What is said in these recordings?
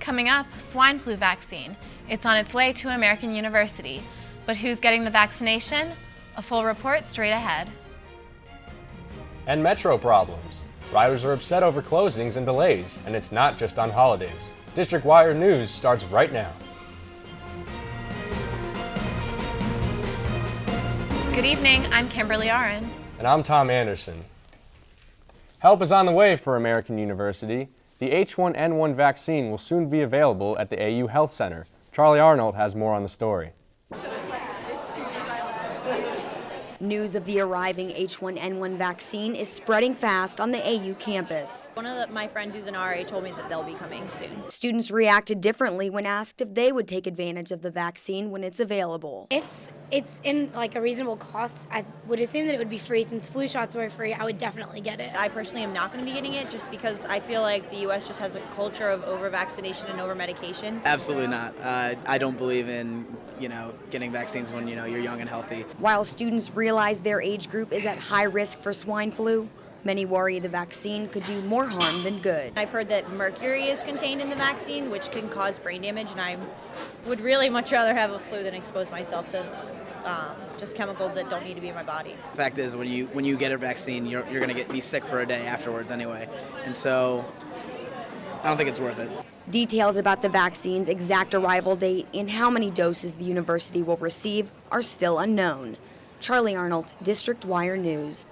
Coming up, swine flu vaccine. It's on its way to American University. But who's getting the vaccination? A full report straight ahead. And metro problems. Riders are upset over closings and delays, and it's not just on holidays. District Wire News starts right now. Good evening, I'm Kimberly Aaron. And I'm Tom Anderson. Help is on the way for American University. The H1N1 vaccine will soon be available at the AU Health Center. Charlie Arnold has more on the story. News of the arriving H1N1 vaccine is spreading fast on the AU campus. One of my friends who's an RA told me that they'll be coming soon. Students reacted differently when asked if they would take advantage of the vaccine when it's available. If it's in a reasonable cost, I would assume that it would be free. Since flu shots were free, I would definitely get it. I personally am not going to be getting it just because I feel like the U.S. just has a culture of over-vaccination and over-medication. Absolutely not. I don't believe in, getting vaccines when, you're young and healthy. While students realize their age group is at high risk for swine flu, many worry the vaccine could do more harm than good. I've heard that mercury is contained in the vaccine, which can cause brain damage, and I would really much rather have a flu than expose myself to just chemicals that don't need to be in my body. The fact is, when you get a vaccine, you're going to be sick for a day afterwards anyway, and so I don't think it's worth it. Details about the vaccine's exact arrival date and how many doses the university will receive are still unknown. Charlie Arnold, District Wire News.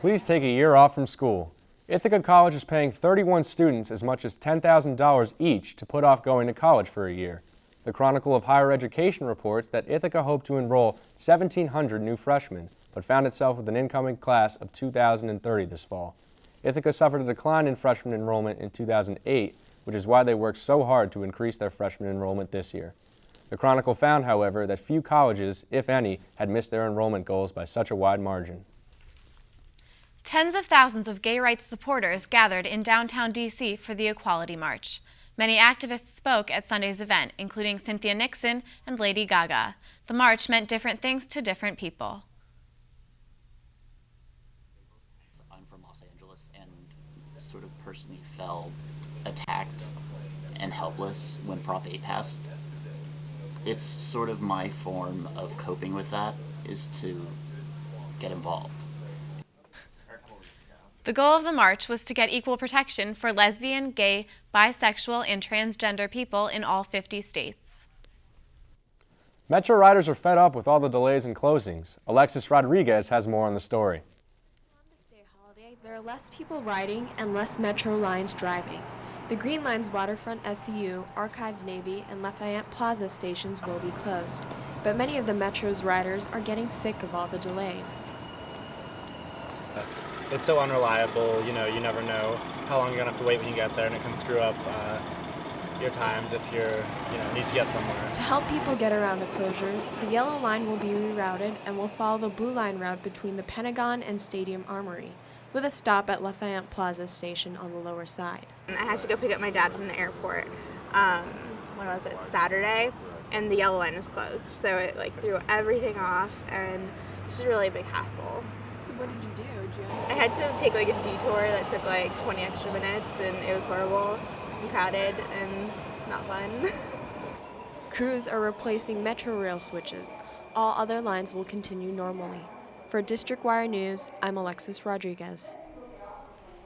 Please take a year off from school. Ithaca College is paying 31 students as much as $10,000 each to put off going to college for a year. The Chronicle of Higher Education reports that Ithaca hoped to enroll 1,700 new freshmen, but found itself with an incoming class of 2,030 this fall. Ithaca suffered a decline in freshman enrollment in 2008, which is why they worked so hard to increase their freshman enrollment this year. The Chronicle found, however, that few colleges, if any, had missed their enrollment goals by such a wide margin. Tens of thousands of gay rights supporters gathered in downtown D.C. for the Equality March. Many activists spoke at Sunday's event, including Cynthia Nixon and Lady Gaga. The march meant different things to different people. I'm from Los Angeles and sort of personally felt attacked and helpless when Prop 8 passed. It's sort of my form of coping with that is to get involved. The goal of the march was to get equal protection for lesbian, gay, bisexual, and transgender people in all 50 states. Metro riders are fed up with all the delays and closings. Alexis Rodriguez has more on the story. On this day holiday, there are less people riding and less Metro lines driving. The Green Line's Waterfront SCU, Archives Navy, and Lafayette Plaza stations will be closed, but many of the Metro's riders are getting sick of all the delays. It's so unreliable, you never know how long you're gonna have to wait when you get there, and it can screw up your times if you're, need to get somewhere. To help people get around the closures, the Yellow Line will be rerouted and will follow the Blue Line route between the Pentagon and Stadium Armory, with a stop at Lafayette Plaza station on the lower side. I had to go pick up my dad from the airport, when was it, Saturday, and the Yellow Line was closed, so it threw everything off, and it's just really a big hassle. So what did you do? I had to take a detour that took 20 extra minutes, and it was horrible and crowded and not fun. Crews are replacing Metro rail switches. All other lines will continue normally. For District Wire News, I'm Alexis Rodriguez.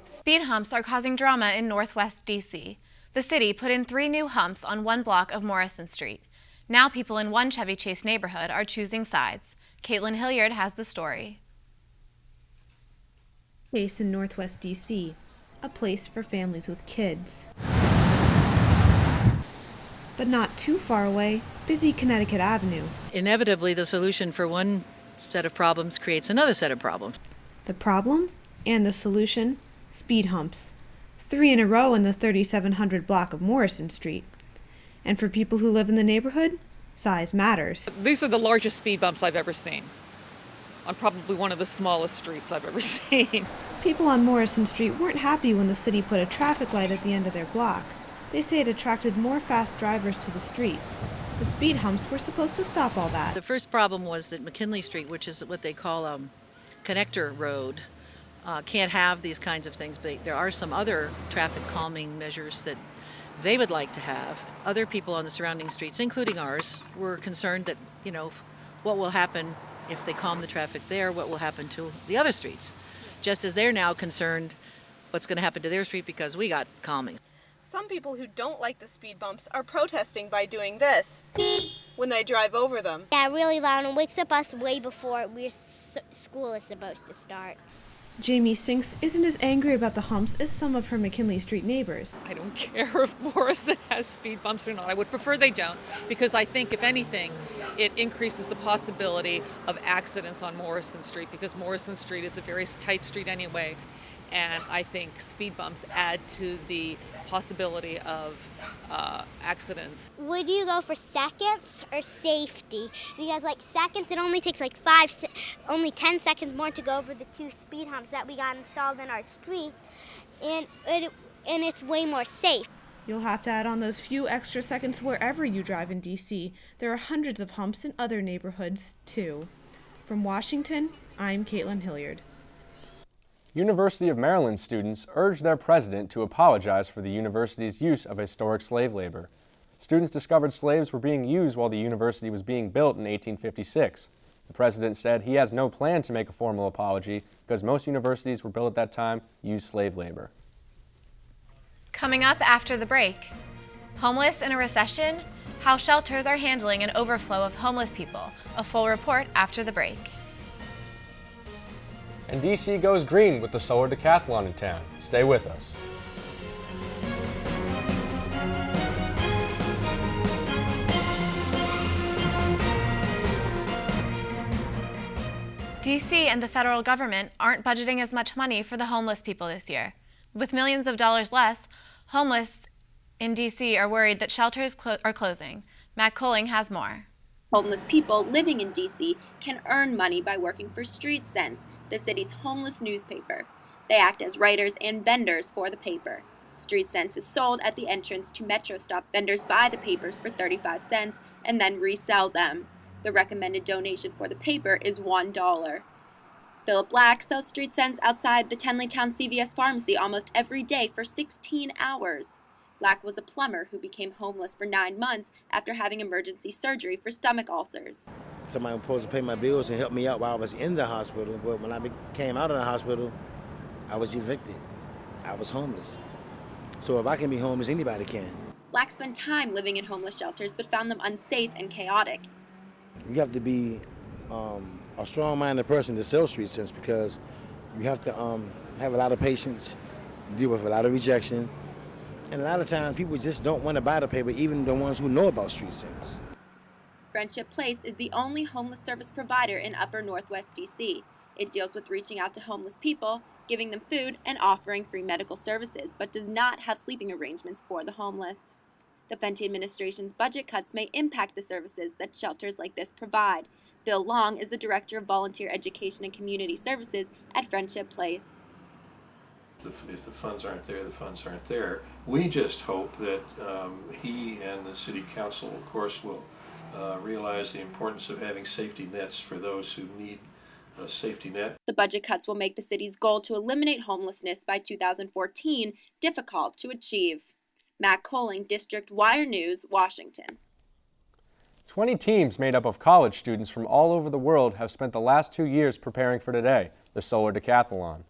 Speed humps are causing drama in Northwest D.C. The city put in 3 new humps on one block of Morrison Street. Now people in one Chevy Chase neighborhood are choosing sides. Caitlin Hilliard has the story. Chase in Northwest D.C., a place for families with kids. But not too far away, busy Connecticut Avenue. Inevitably, the solution for one set of problems creates another set of problems. The problem and the solution? Speed humps. 3 in a row in the 3700 block of Morrison Street. And for people who live in the neighborhood, size matters. These are the largest speed bumps I've ever seen, on probably one of the smallest streets I've ever seen. People on Morrison Street weren't happy when the city put a traffic light at the end of their block. They say it attracted more fast drivers to the street. The speed humps were supposed to stop all that. The first problem was that McKinley Street, which is what they call connector road, can't have these kinds of things, but there are some other traffic calming measures that they would like to have. Other people on the surrounding streets, including ours, were concerned that, what will happen if they calm the traffic there, what will happen to the other streets, just as they're now concerned what's going to happen to their street because we got calming. Some people who don't like the speed bumps are protesting by doing this when they drive over them. Yeah, really loud and wakes up us way before school is supposed to start. Jamie Sinks isn't as angry about the humps as some of her McKinley Street neighbors. I don't care if Morrison has speed bumps or not. I would prefer they don't, because I think, if anything, it increases the possibility of accidents on Morrison Street, because Morrison Street is a very tight street anyway. And I think speed bumps add to the possibility of accidents. Would you go for seconds or safety? Because seconds, it only takes only 10 seconds more to go over the 2 speed humps that we got installed in our street, and it's way more safe. You'll have to add on those few extra seconds wherever you drive in D.C. There are hundreds of humps in other neighborhoods, too. From Washington, I'm Caitlin Hilliard. University of Maryland students urged their president to apologize for the university's use of historic slave labor. Students discovered slaves were being used while the university was being built in 1856. The president said he has no plan to make a formal apology because most universities were built at that time used slave labor. Coming up after the break, homeless in a recession, how shelters are handling an overflow of homeless people. A full report after the break. And DC goes green with the solar decathlon in town. Stay with us. DC and the federal government aren't budgeting as much money for the homeless people this year. With millions of dollars less, homeless in DC are worried that shelters are closing. Matt Colling has more. Homeless people living in DC can earn money by working for Street Sense, the city's homeless newspaper. They act as writers and vendors for the paper. Street Sense is sold at the entrance to Metro Stop. Vendors buy the papers for 35 cents and then resell them. The recommended donation for the paper is $1. Philip Black sells Street Sense outside the Tenleytown CVS pharmacy almost every day for 16 hours. Black was a plumber who became homeless for 9 months after having emergency surgery for stomach ulcers. Somebody was supposed to pay my bills and help me out while I was in the hospital, but when I came out of the hospital, I was evicted. I was homeless. So if I can be homeless, anybody can. Black spent time living in homeless shelters but found them unsafe and chaotic. You have to be a strong-minded person to sell Street Sense because you have to have a lot of patience, deal with a lot of rejection, and a lot of times people just don't want to buy the paper, even the ones who know about Street Sense. Friendship Place is the only homeless service provider in Upper Northwest DC. It deals with reaching out to homeless people, giving them food, and offering free medical services, but does not have sleeping arrangements for the homeless. The Fenty administration's budget cuts may impact the services that shelters like this provide. Bill Long is the Director of Volunteer Education and Community Services at Friendship Place. If the funds aren't there, the funds aren't there. We just hope that he and the City Council, of course, will realize the importance of having safety nets for those who need a safety net. The budget cuts will make the city's goal to eliminate homelessness by 2014 difficult to achieve. Matt Colling, District Wire News, Washington. 20 teams made up of college students from all over the world have spent the last 2 years preparing for today, the Solar Decathlon.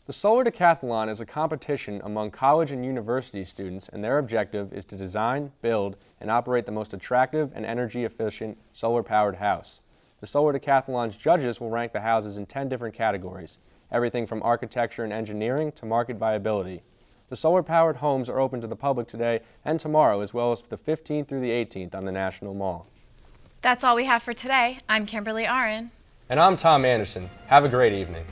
The Solar Decathlon is a competition among college and university students, and their objective is to design, build, and operate the most attractive and energy-efficient solar-powered house. The Solar Decathlon's judges will rank the houses in 10 different categories, everything from architecture and engineering to market viability. The solar-powered homes are open to the public today and tomorrow, as well as the 15th through the 18th on the National Mall. That's all we have for today. I'm Kimberly Aron. And I'm Tom Anderson. Have a great evening.